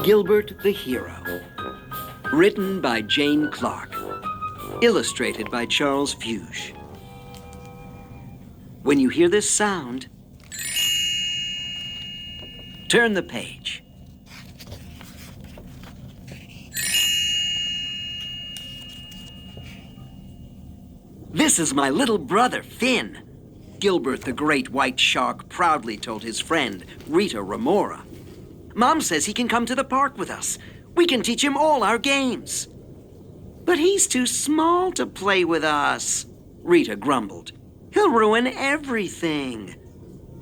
Gilbert the Hero. Written by Jane Clark. Illustrated by Charles Fuge. When you hear this sound, turn the page. This is my little brother, Finn. Gilbert the great white shark proudly told his friend, Rita Remora. Mom says he can come to the park with us. We can teach him all our games. But he's too small to play with us, Rita grumbled. He'll ruin everything.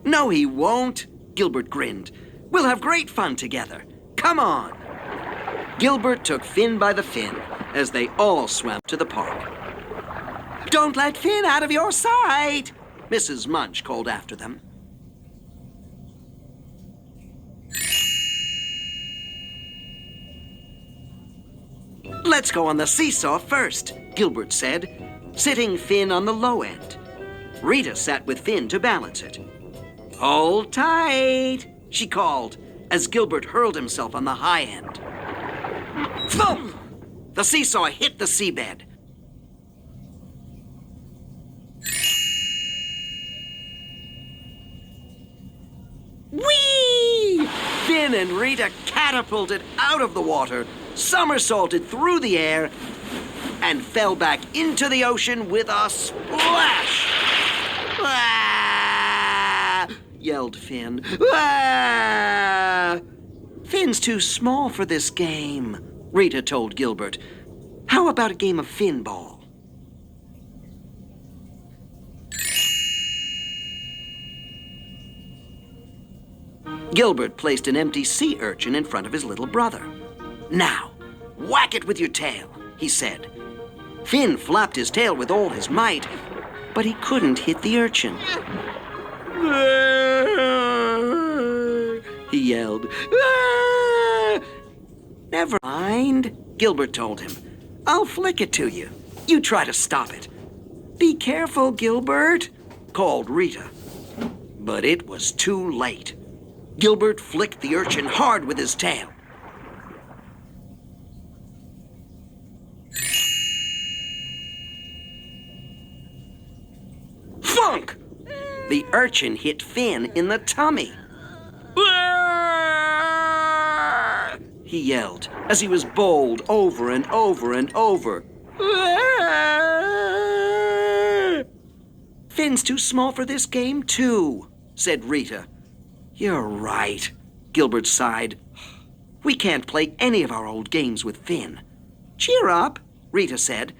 No, he won't, Gilbert grinned. We'll have great fun together. Come on. Gilbert took Finn by the fin as they all swam to the park. Don't let Finn out of your sight, Mrs. Munch called after them. Let's go on the seesaw first, Gilbert said, sitting Finn on the low end. Rita sat with Finn to balance it. Hold tight, she called, as Gilbert hurled himself on the high end. Thump! The seesaw hit the seabed. Whee! Finn and Rita catapulted out of the water, somersaulted through the air, and fell back into the ocean with a splash. Ah! Yelled Finn. Ah! Finn's too small for this game, Rita told Gilbert. How about a game of Finn ball? Gilbert placed an empty sea urchin in front of his little brother. Now, whack it with your tail, he said. Finn flapped his tail with all his might, but he couldn't hit the urchin. He yelled. Never mind, Gilbert told him. I'll flick it to you. You try to stop it. Be careful, Gilbert, called Rita. But it was too late. Gilbert flicked the urchin hard with his tail. Funk! The urchin hit Finn in the tummy. He yelled as he was bowled over and over and over. Finn's too small for this game, too, said Rita. You're right, Gilbert sighed. We can't play any of our old games with Finn. Cheer up, Rita said.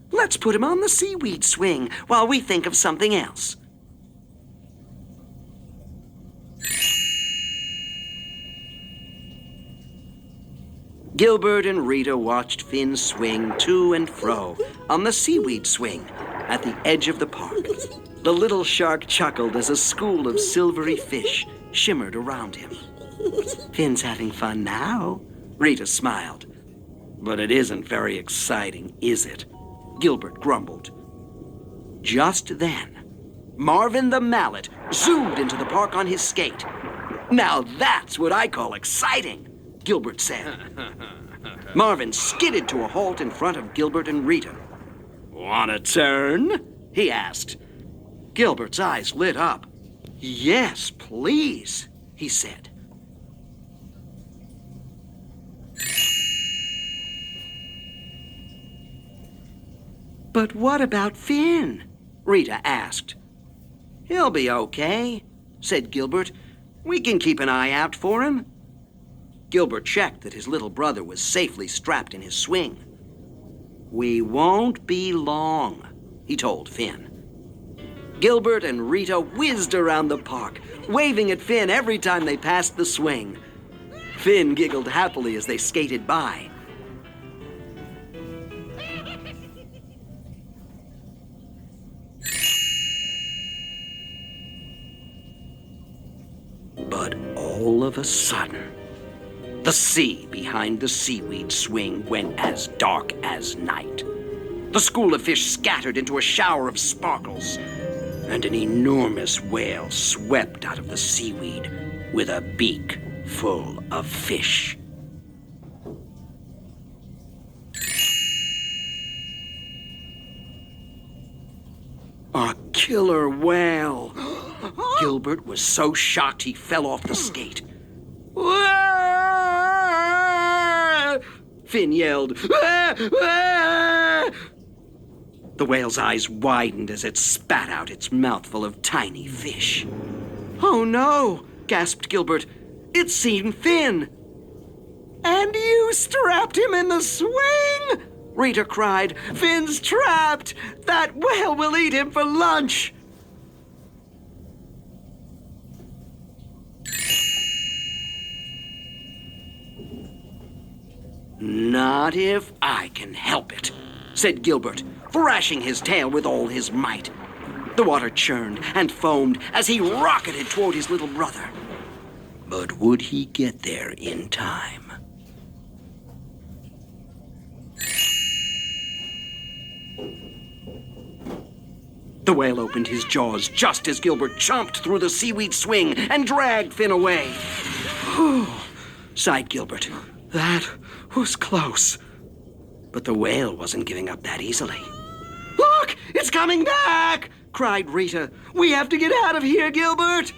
Let's put him on the seaweed swing while we think of something else. Gilbert and Rita watched Finn swing to and fro on the seaweed swing at the edge of the park. The little shark chuckled as a school of silvery fish shimmered around him. Finn's having fun now, Rita smiled. But it isn't very exciting, is it? Gilbert grumbled. Just then, Marvin the mallet zoomed into the park on his skate. Now that's what I call exciting, Gilbert said. Marvin skidded to a halt in front of Gilbert and Rita. Want a turn? He asked. Gilbert's eyes lit up. Yes, please, he said. But what about Finn? Rita asked. He'll be okay, said Gilbert. We can keep an eye out for him. Gilbert checked that his little brother was safely strapped in his swing. We won't be long, he told Finn. Gilbert and Rita whizzed around the park, waving at Finn every time they passed the swing. Finn giggled happily as they skated by. But all of a sudden, the sea behind the seaweed swing went as dark as night. The school of fish scattered into a shower of sparkles, and an enormous whale swept out of the seaweed with a beak full of fish. killer whale. Gilbert was so shocked he fell off the skate. Finn yelled. The whale's eyes widened as it spat out its mouthful of tiny fish. "Oh no," gasped Gilbert. "It's seen Finn." "And you strapped him in the swing?" Rita cried. "Finn's trapped! That whale will eat him for lunch!" "Not if I can help it," said Gilbert, thrashing his tail with all his might. The water churned and foamed as he rocketed toward his little brother. But would he get there in time? The whale opened his jaws just as Gilbert chomped through the seaweed swing and dragged Finn away. "Whew," sighed Gilbert. "That was close." But the whale wasn't giving up that easily. "Look! It's coming back!" cried Rita. "We have to get out of here, Gilbert!"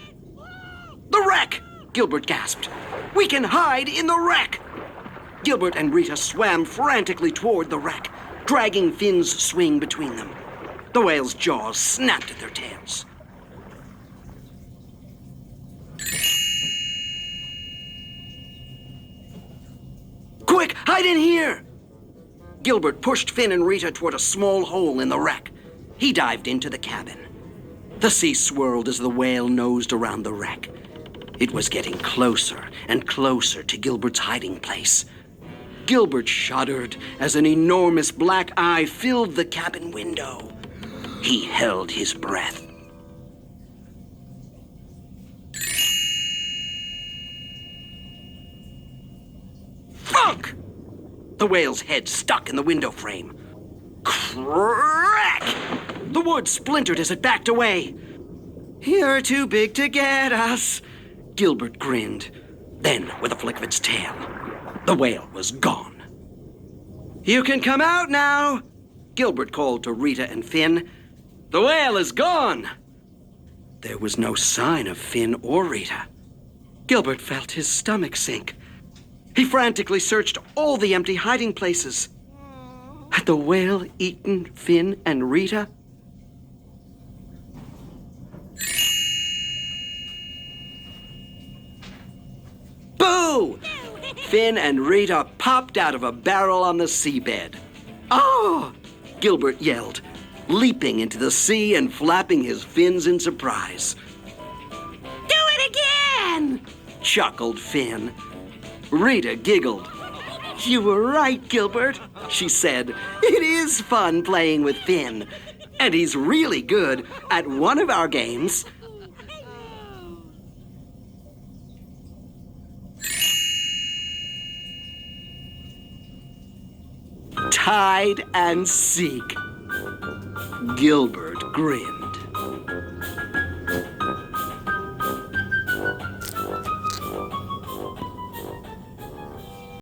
"The wreck!" Gilbert gasped. "We can hide in the wreck!" Gilbert and Rita swam frantically toward the wreck, dragging Finn's swing between them. The whale's jaws snapped at their tails. "Quick, hide in here!" Gilbert pushed Finn and Rita toward a small hole in the wreck. He dived into the cabin. The sea swirled as the whale nosed around the wreck. It was getting closer and closer to Gilbert's hiding place. Gilbert shuddered as an enormous black eye filled the cabin window. He held his breath. Funk! The whale's head stuck in the window frame. Crack! The wood splintered as it backed away. "You're too big to get us," Gilbert grinned. Then, with a flick of its tail, the whale was gone. "You can come out now," Gilbert called to Rita and Finn. "The whale is gone." There was no sign of Finn or Rita. Gilbert felt his stomach sink. He frantically searched all the empty hiding places. Had the whale eaten Finn and Rita? Boo! Finn and Rita popped out of a barrel on the seabed. "Oh!" Gilbert yelled, leaping into the sea and flapping his fins in surprise. "Do it again!" chuckled Finn. Rita giggled. "You were right, Gilbert," she said. "It is fun playing with Finn, and he's really good at one of our games." Hide and seek. Gilbert grinned.